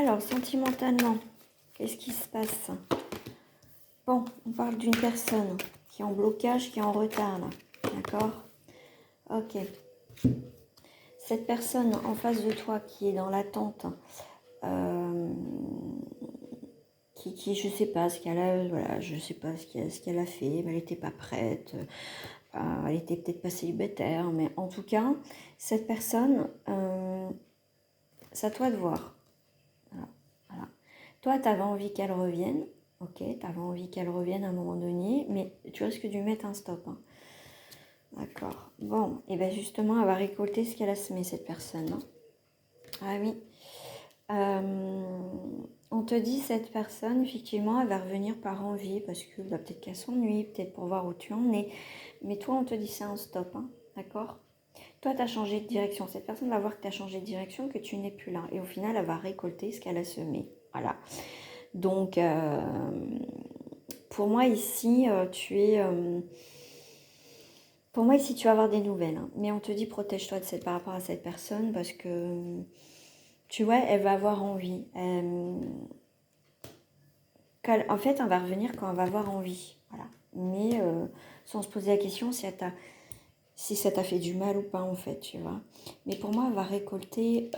Alors, sentimentalement, qu'est-ce qui se passe? Bon, on parle d'une personne qui est en blocage, qui est en retard, là. D'accord? Ok. Cette personne en face de toi qui est dans l'attente, je sais pas ce qu'elle a, voilà, je sais pas ce qu'elle a fait, mais elle n'était pas prête, elle était peut-être pas célibataire, mais en tout cas, cette personne, c'est à toi de voir. Voilà, voilà. Toi, tu avais envie qu'elle revienne, ok, tu avais envie qu'elle revienne à un moment donné, mais tu risques de lui mettre un stop. Hein. D'accord. Bon, et bien justement, elle va récolter ce qu'elle a semé, cette personne. Hein. Ah oui. On te dit, cette personne, effectivement, elle va revenir par envie, parce que bah, peut-être qu'elle s'ennuie, peut-être pour voir où tu en es. Mais toi, on te dit, c'est un stop, hein, d'accord? Toi, tu as changé de direction. Cette personne va voir que tu as changé de direction, que tu n'es plus là. Et au final, elle va récolter ce qu'elle a semé. Voilà. Donc, pour moi, ici, pour moi, ici, tu vas avoir des nouvelles. Hein. Mais on te dit, protège-toi par rapport à cette personne, parce que, tu vois, elle va avoir envie. En fait, elle va revenir quand elle va avoir envie. Voilà. Mais sans se poser la question si ça t'a fait du mal ou pas, en fait, tu vois. Mais pour moi, elle va récolter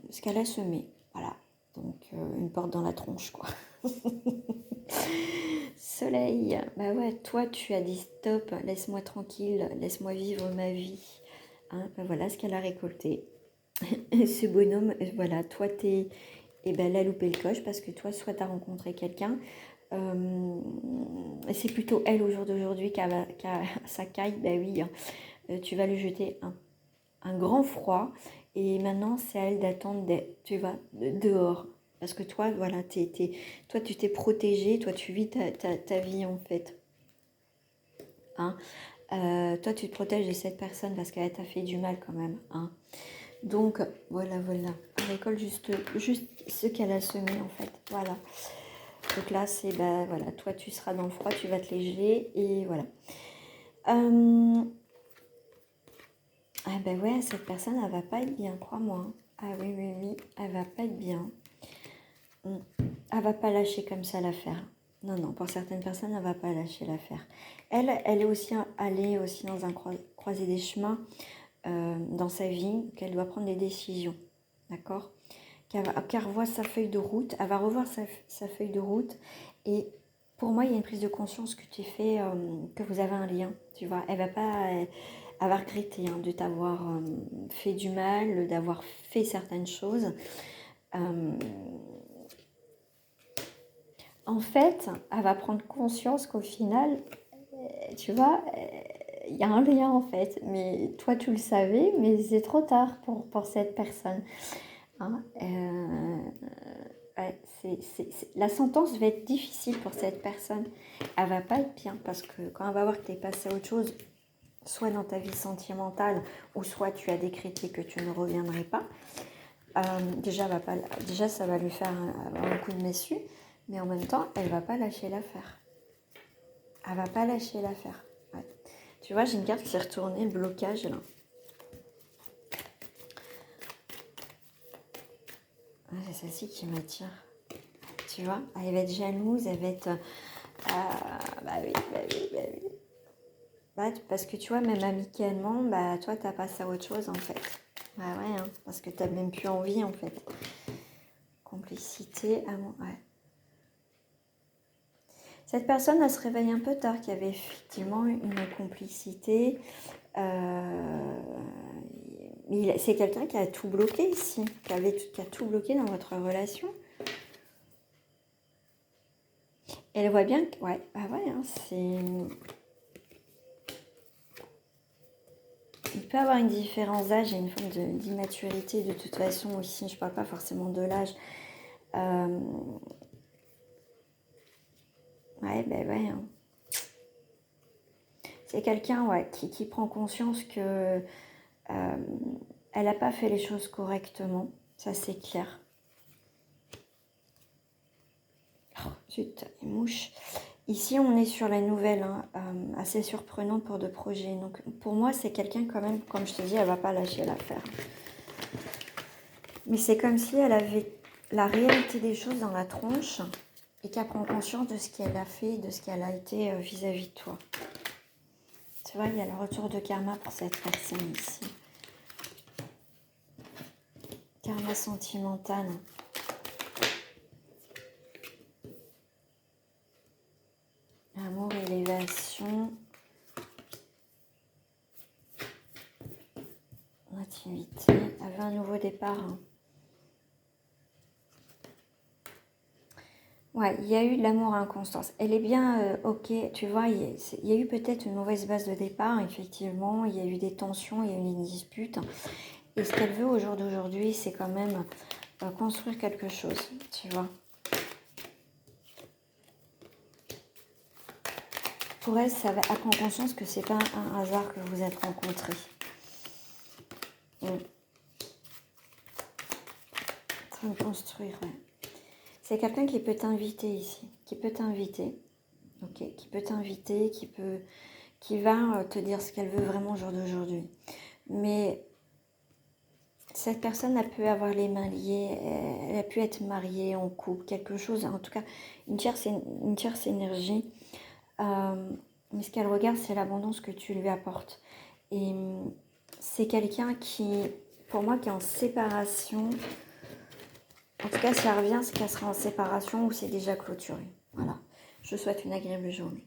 ce qu'elle a semé. Voilà. Donc, une porte dans la tronche, quoi. Soleil. Bah ouais, toi, tu as dit stop, laisse-moi tranquille, laisse-moi vivre ma vie. Hein, bah voilà ce qu'elle a récolté. Ce bonhomme, voilà, toi, t'es... Et ben, elle a loupé le coche parce que toi, soit tu as rencontré quelqu'un, c'est plutôt elle au jour d'aujourd'hui qui a sa caille, ben oui, hein, tu vas lui jeter un grand froid et maintenant c'est à elle d'attendre, tu vas dehors. Parce que toi, voilà, toi tu t'es protégé, toi tu vis ta vie en fait. Hein. Toi tu te protèges de cette personne parce qu'elle t'a fait du mal quand même. Hein. Donc voilà, elle récolte juste ce qu'elle a semé en fait. Voilà. Donc là, c'est, ben voilà, toi tu seras dans le froid, tu vas te les geler et voilà. Ah ben ouais, cette personne, elle va pas être bien, crois-moi. Hein. Ah oui, oui, oui, elle va pas être bien. Elle va pas lâcher comme ça l'affaire. Non, non, pour certaines personnes, elle va pas lâcher l'affaire. Elle est aussi allée aussi dans un croisé des chemins dans sa vie, qu'elle doit prendre des décisions. D'accord? Qu'elle revoit sa feuille de route, elle va revoir sa feuille de route et pour moi il y a une prise de conscience que tu fais, que vous avez un lien, tu vois, elle va pas, elle va regretter hein, de t'avoir fait du mal, d'avoir fait certaines choses. En fait, elle va prendre conscience qu'au final, tu vois, il y a un lien en fait, mais toi tu le savais, mais c'est trop tard pour cette personne. Hein, ouais, la sentence va être difficile pour cette personne. Elle va pas être bien parce que quand elle va voir que tu es passé à autre chose, soit dans ta vie sentimentale ou soit tu as décrété que tu ne reviendrais pas, déjà ça va lui faire un coup de massue, mais en même temps, elle va pas lâcher l'affaire. Elle va pas lâcher l'affaire. Ouais. Tu vois, j'ai une carte qui s'est retournée, le blocage là. C'est celle-ci qui m'attire. Tu vois, elle va être jalouse, elle va être... bah oui, bah oui, bah oui. Bah, parce que tu vois, même amicalement, bah toi, t'as passé à autre chose en fait. Bah ouais, hein, parce que t'as même plus envie en fait. Complicité, amour, ouais. Cette personne, elle se réveille un peu tard, qu'il y avait effectivement une complicité. C'est quelqu'un qui a tout bloqué ici, qui a tout bloqué dans votre relation. Et elle voit bien que, ouais, bah ouais, hein, c'est... Il peut y avoir une différence d'âge et une forme d'immaturité de toute façon aussi, je ne parle pas forcément de l'âge. Ouais, ben ouais. Hein. C'est quelqu'un ouais, qui prend conscience que elle n'a pas fait les choses correctement, ça c'est clair. Oh, zut, les mouches. Ici, on est sur la nouvelle, hein, assez surprenante pour de projets. Donc, pour moi, c'est quelqu'un quand même, comme je te dis, elle va pas lâcher l'affaire. Mais c'est comme si elle avait la réalité des choses dans la tronche et qu'elle prend conscience de ce qu'elle a fait, de ce qu'elle a été vis-à-vis de toi. Tu vois, il y a le retour de karma pour cette personne ici. Karma sentimental. Amour, élévation. Intimité. Avec un nouveau départ. Ouais, il y a eu de l'amour à inconstance. Elle est bien ok, tu vois, il y a eu peut-être une mauvaise base de départ, effectivement. Il y a eu des tensions, il y a eu une dispute. Et ce qu'elle veut au jour d'aujourd'hui, c'est quand même construire quelque chose, tu vois. Pour elle, elle prend conscience que c'est pas un hasard que vous êtes rencontrés. En train de construire, ouais. C'est quelqu'un qui peut t'inviter ici, qui peut t'inviter, ok, qui peut t'inviter, qui va te dire ce qu'elle veut vraiment au jour d'aujourd'hui. Mais cette personne, elle peut avoir les mains liées, elle a pu être mariée en couple, quelque chose, en tout cas une tierce énergie. Mais ce qu'elle regarde, c'est l'abondance que tu lui apportes. Et c'est quelqu'un qui, pour moi, qui est en séparation. En tout cas, si elle revient, c'est qu'elle sera en séparation ou c'est déjà clôturé. Voilà. Je vous souhaite une agréable journée.